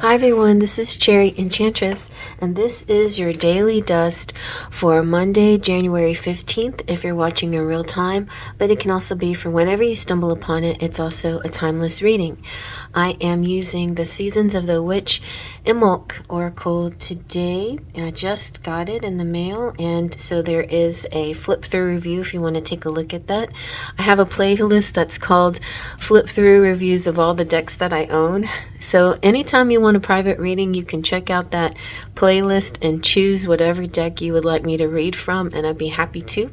Hi everyone, this is CherryEnchantress, and this is your daily dust for Monday, January 15th if you're watching in real time, but it can also be for whenever you stumble upon it. It's also a timeless reading. I am using the Seasons of the Witch Imbolc Oracle today. I just got it in the mail, and so there is a flip through review if you want to take a look at that. I have a playlist that's called Flip Through Reviews of all the decks that I own. So anytime you want a private reading, you can check out that playlist and choose whatever deck you would like me to read from, and I'd be happy to.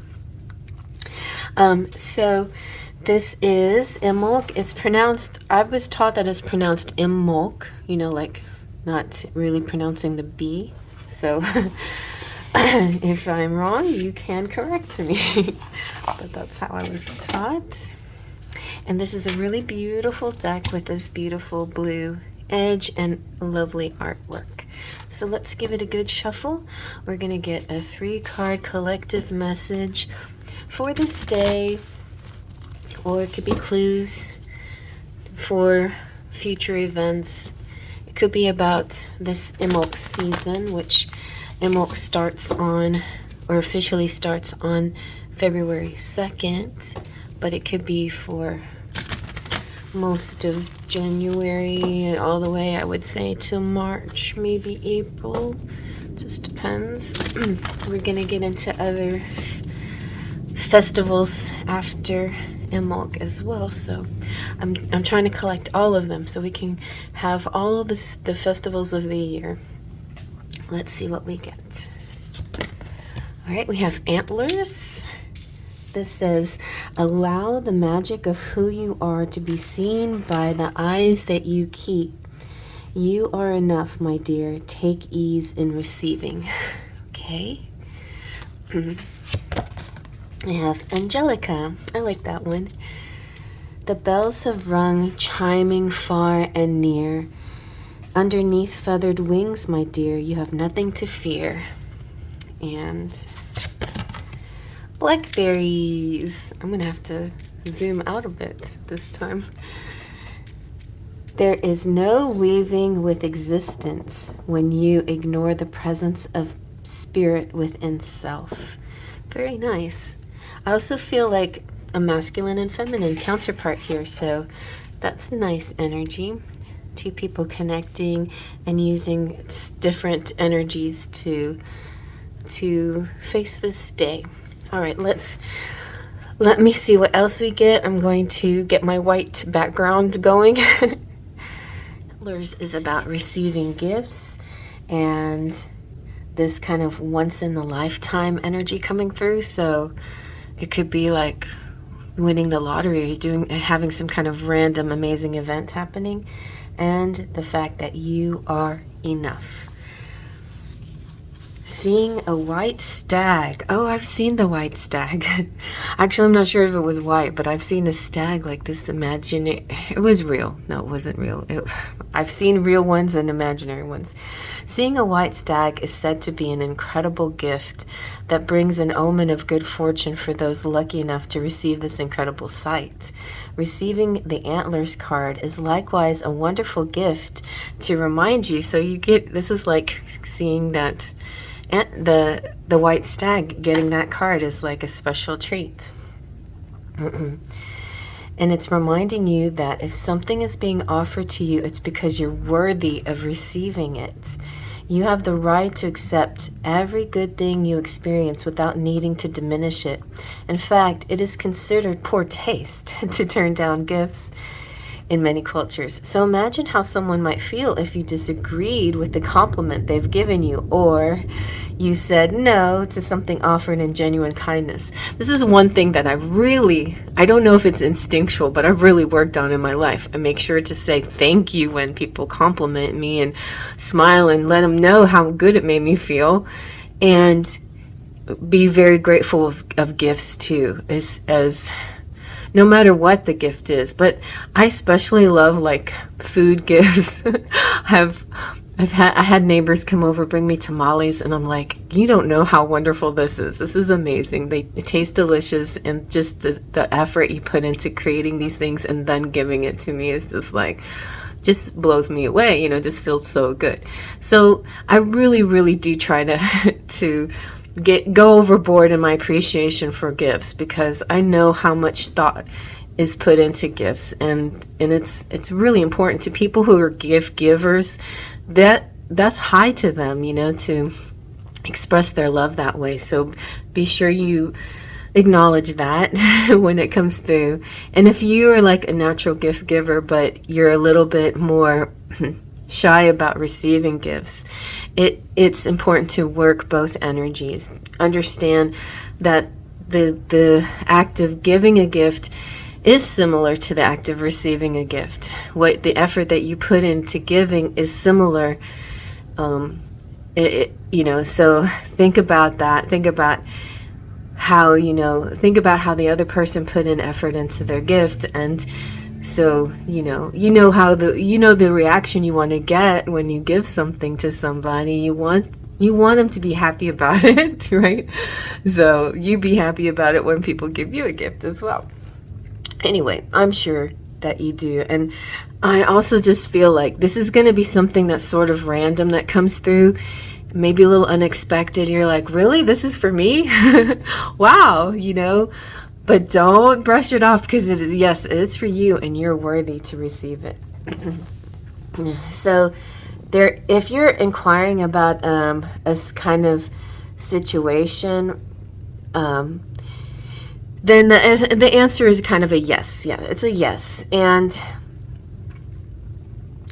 So this is Imbolc. It's pronounced, I was taught that it's pronounced Imbolc, you know, like not really pronouncing the B. So if I'm wrong, you can correct me. But that's how I was taught. And this is a really beautiful deck with this beautiful blue edge and lovely artwork. So let's give it a good shuffle. We're going to get a 3-card collective message for this day, or it could be clues for future events. It could be about this Imbolc season, which Imbolc starts on, or officially starts on February 2nd, but it could be for most of January all the way, I would say, till March, maybe April. Just depends. We're gonna get into other festivals after Imbolc as well, so I'm trying to collect all of them so we can have all of the festivals of the year. Let's see what we get. All right, we have antlers. This says, allow the magic of who you are to be seen by the eyes that you keep. You are enough, my dear. Take ease in receiving. Okay. I have Angelica. I like that one. The bells have rung, chiming far and near. Underneath feathered wings, my dear, you have nothing to fear. And blackberries. I'm gonna have to zoom out a bit this time. There is no weaving with existence when you ignore the presence of spirit within self. Very nice. I also feel like a masculine and feminine counterpart here, so that's nice energy. Two people connecting and using different energies to face this day. All right, let me see what else we get. I'm going to get my white background going. Antlers is about receiving gifts and this kind of once in a lifetime energy coming through. So it could be like winning the lottery, having some kind of random amazing event happening, and the fact that you are enough. Seeing a white stag. Oh, I've seen the white stag. Actually, I'm not sure if it was white, but I've seen a stag like this imaginary. It was real. No, it wasn't real. I've seen real ones and imaginary ones. Seeing a white stag is said to be an incredible gift that brings an omen of good fortune for those lucky enough to receive this incredible sight. Receiving the antlers card is likewise a wonderful gift to remind you. So you get, this is like seeing that. And the white stag, getting that card is like a special treat. And it's reminding you that if something is being offered to you, it's because you're worthy of receiving it. You have the right to accept every good thing you experience without needing to diminish it. In fact, it is considered poor taste to turn down gifts in many cultures. So imagine how someone might feel if you disagreed with the compliment they've given you, or you said no to something offered in genuine kindness. This is one thing that I don't know if it's instinctual, but I've really worked on in my life. I make sure to say thank you when people compliment me and smile and let them know how good it made me feel, and be very grateful of gifts too, as no matter what the gift is. But I especially love like food gifts. I had neighbors come over, bring me tamales, and I'm like, you don't know how wonderful this is. This is amazing. They taste delicious, and just the effort you put into creating these things and then giving it to me is just like just blows me away, just feels so good. So I really, really do try to go overboard in my appreciation for gifts, because I know how much thought is put into gifts, and it's really important to people who are gift givers. That's high to them, to express their love that way. So be sure you acknowledge that when it comes through. And if you are like a natural gift giver, but you're a little bit more shy about receiving gifts, it's important to work both energies. Understand that the act of giving a gift is similar to the act of receiving a gift. What the effort that you put into giving is similar. So think about that. Think about how the other person put in effort into their gift, and so how the reaction you want to get when you give something to somebody. You want them to be happy about it, right? So you be happy about it when people give you a gift as well. Anyway, I'm sure that you do. And I also just feel like this is going to be something that's sort of random that comes through, maybe a little unexpected. You're like, really? This is for me? Wow, but don't brush it off, because it's for you, and you're worthy to receive it. So if you're inquiring about a kind of situation, then the answer is kind of a yes. Yeah, it's a yes. And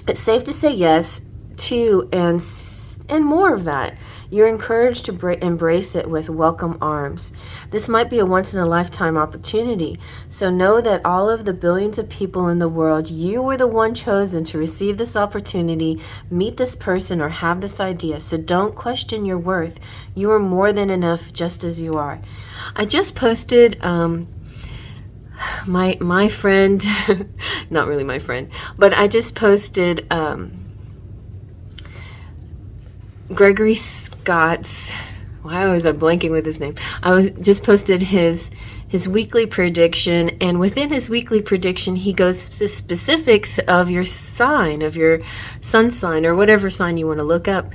it's safe to say yes to, and more of that. You're encouraged to embrace it with welcome arms. This might be a once-in-a-lifetime opportunity. So know that all of the billions of people in the world, you were the one chosen to receive this opportunity, meet this person, or have this idea. So don't question your worth. You are more than enough just as you are. I just posted my friend, not really my friend, but I just posted Gregory Scott's, why was I blanking with his name? Just posted his weekly prediction, and within his weekly prediction, he goes to specifics of your sign, of your sun sign, or whatever sign you want to look up.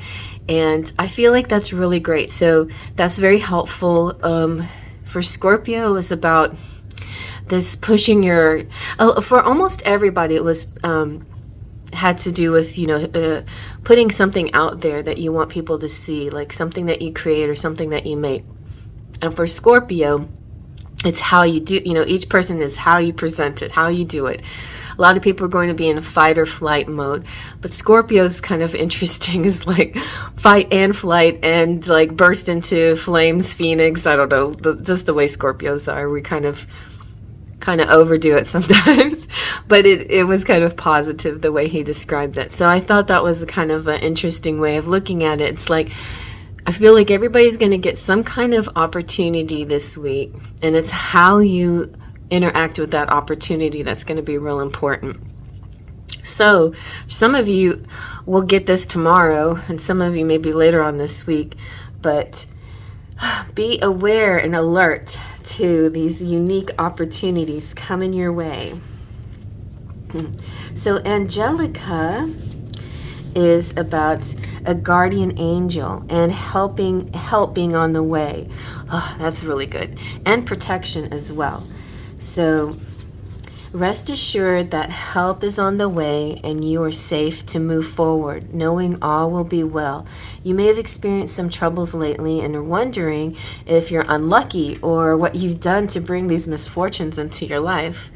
And I feel like that's really great. So that's very helpful. For Scorpio, it was about this pushing for almost everybody, it was had to do with putting something out there that you want people to see, like something that you create or something that you make. And for Scorpio, it's how you do, each person is how you present it, how you do it. A lot of people are going to be in fight or flight mode, but Scorpio's kind of interesting, is like fight and flight and like burst into flames, phoenix. I don't know, just the way Scorpios are. We kind of overdo it sometimes, but it was kind of positive the way he described it. So I thought that was kind of an interesting way of looking at it. It's like, I feel like everybody's going to get some kind of opportunity this week, and it's how you interact with that opportunity that's going to be real important. So some of you will get this tomorrow, and some of you maybe later on this week, but be aware and alert to these unique opportunities coming your way. So Angelica is about a guardian angel and help being on the way. Oh, that's really good. And protection as well. So rest assured that help is on the way and you are safe to move forward, knowing all will be well. You may have experienced some troubles lately and are wondering if you're unlucky or what you've done to bring these misfortunes into your life.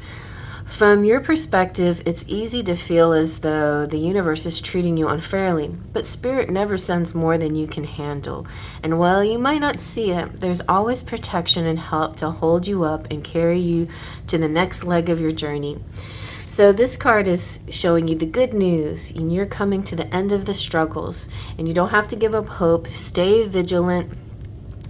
From your perspective, it's easy to feel as though the universe is treating you unfairly, but Spirit never sends more than you can handle. And while you might not see it, there's always protection and help to hold you up and carry you to the next leg of your journey. So this card is showing you the good news, and you're coming to the end of the struggles, and you don't have to give up hope. Stay vigilant.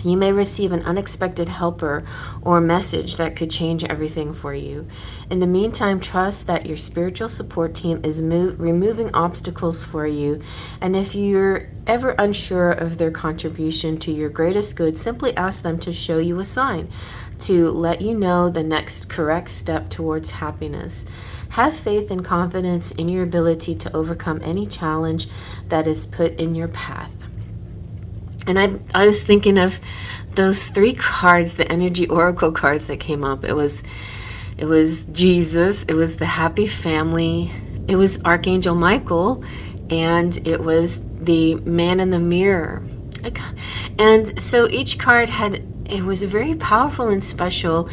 You may receive an unexpected helper or message that could change everything for you. In the meantime, trust that your spiritual support team is removing obstacles for you. And if you're ever unsure of their contribution to your greatest good, simply ask them to show you a sign to let you know the next correct step towards happiness. Have faith and confidence in your ability to overcome any challenge that is put in your path. And I was thinking of those 3 cards, the energy oracle cards that came up. It was Jesus, it was the happy family, it was Archangel Michael, and it was the man in the mirror. And so each card it was very powerful and special.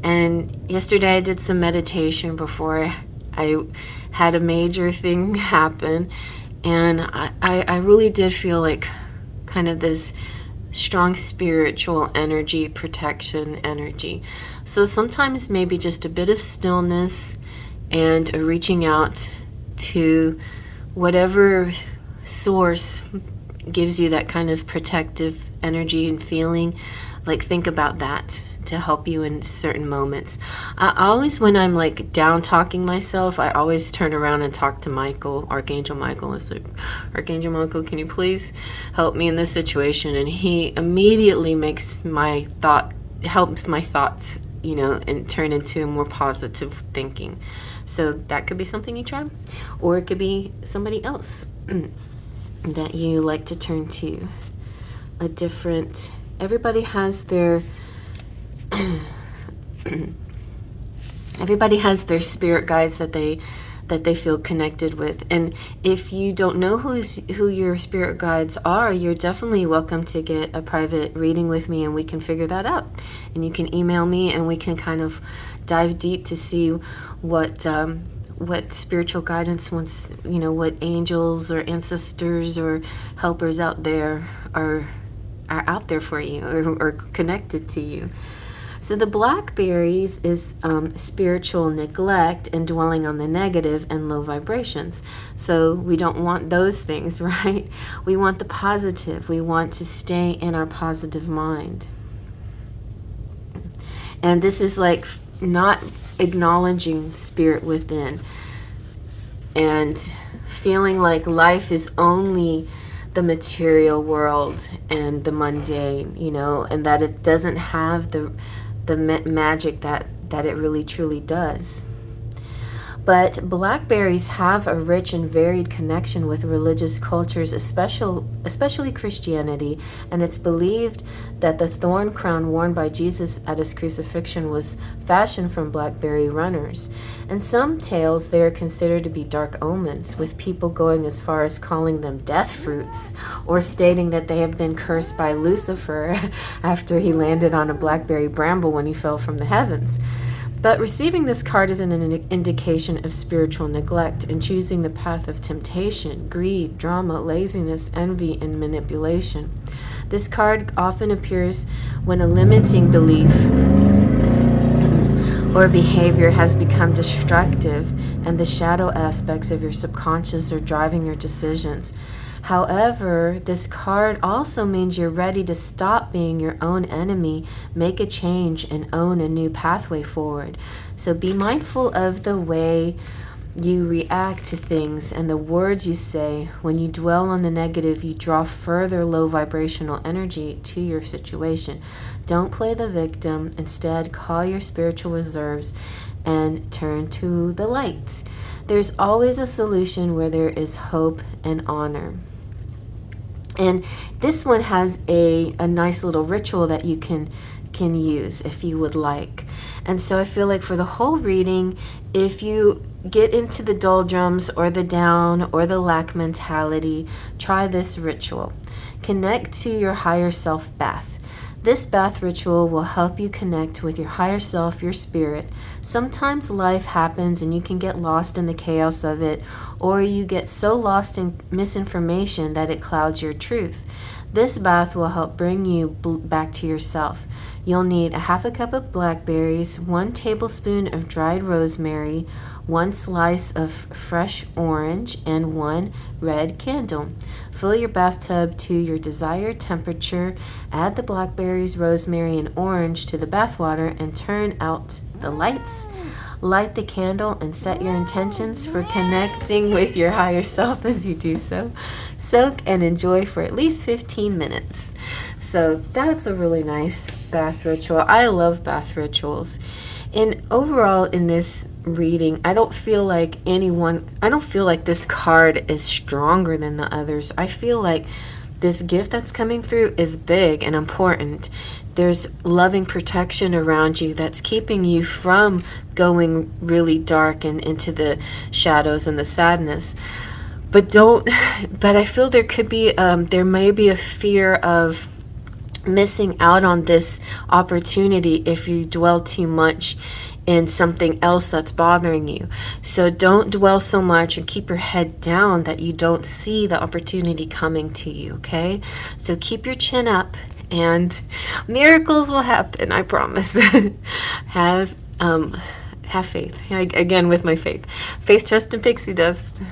And yesterday I did some meditation before I had a major thing happen. And I really did feel like kind of this strong spiritual energy, protection energy. So sometimes maybe just a bit of stillness and a reaching out to whatever source gives you that kind of protective energy and feeling. Like, think about that to help you in certain moments. I always, when I'm like down talking myself, I always turn around and talk to Michael, Archangel Michael. It's like, Archangel Michael, can you please help me in this situation? And he immediately helps my thoughts, and turn into more positive thinking. So that could be something you try, or it could be somebody else that you like to turn to. Everybody has their spirit guides that they feel connected with. And if you don't know who your spirit guides are, you're definitely welcome to get a private reading with me, and we can figure that out. And you can email me, and we can kind of dive deep to see what spiritual guidance wants, what angels or ancestors or helpers out there are out there for you, or connected to you. So the blackberries is spiritual neglect and dwelling on the negative and low vibrations. So we don't want those things, right? We want the positive. We want to stay in our positive mind. And this is like not acknowledging spirit within and feeling like life is only the material world and the mundane, and that it doesn't have the magic that it really truly does. But blackberries have a rich and varied connection with religious cultures, especially Christianity, and it's believed that the thorn crown worn by Jesus at his crucifixion was fashioned from blackberry runners. In some tales, they are considered to be dark omens, with people going as far as calling them death fruits, or stating that they have been cursed by Lucifer after he landed on a blackberry bramble when he fell from the heavens. But receiving this card is an indication of spiritual neglect and choosing the path of temptation, greed, drama, laziness, envy, and manipulation. This card often appears when a limiting belief or behavior has become destructive and the shadow aspects of your subconscious are driving your decisions. However, this card also means you're ready to stop being your own enemy, make a change, and own a new pathway forward. So be mindful of the way you react to things and the words you say. When you dwell on the negative, you draw further low vibrational energy to your situation. Don't play the victim. Instead, call your spiritual reserves and turn to the light. There's always a solution where there is hope and honor. And this one has a nice little ritual that you can use if you would like. And so I feel like for the whole reading, if you get into the doldrums or the down or the lack mentality, try this ritual. Connect to your higher self bath. This bath ritual will help you connect with your higher self, your spirit. Sometimes life happens and you can get lost in the chaos of it, or you get so lost in misinformation that it clouds your truth. This bath will help bring you back to yourself. You'll need a half a cup of blackberries, 1 tablespoon of dried rosemary, 1 slice of fresh orange, and 1 red candle. Fill your bathtub to your desired temperature. Add the blackberries, rosemary, and orange to the bath water and turn out the lights. Light the candle and set your intentions for connecting with your higher self as you do so. Soak and enjoy for at least 15 minutes. So that's a really nice bath ritual. I love bath rituals. And overall in this reading, I don't feel like this card is stronger than the others. I feel like this gift that's coming through is big and important. There's loving protection around you that's keeping you from going really dark and into the shadows and the sadness. But I feel there may be a fear of missing out on this opportunity if you dwell too much in something else that's bothering you. So don't dwell so much and keep your head down that you don't see the opportunity coming to you, okay? So keep your chin up and miracles will happen, I promise. Have faith. Again, with my faith. Faith, trust, and pixie dust.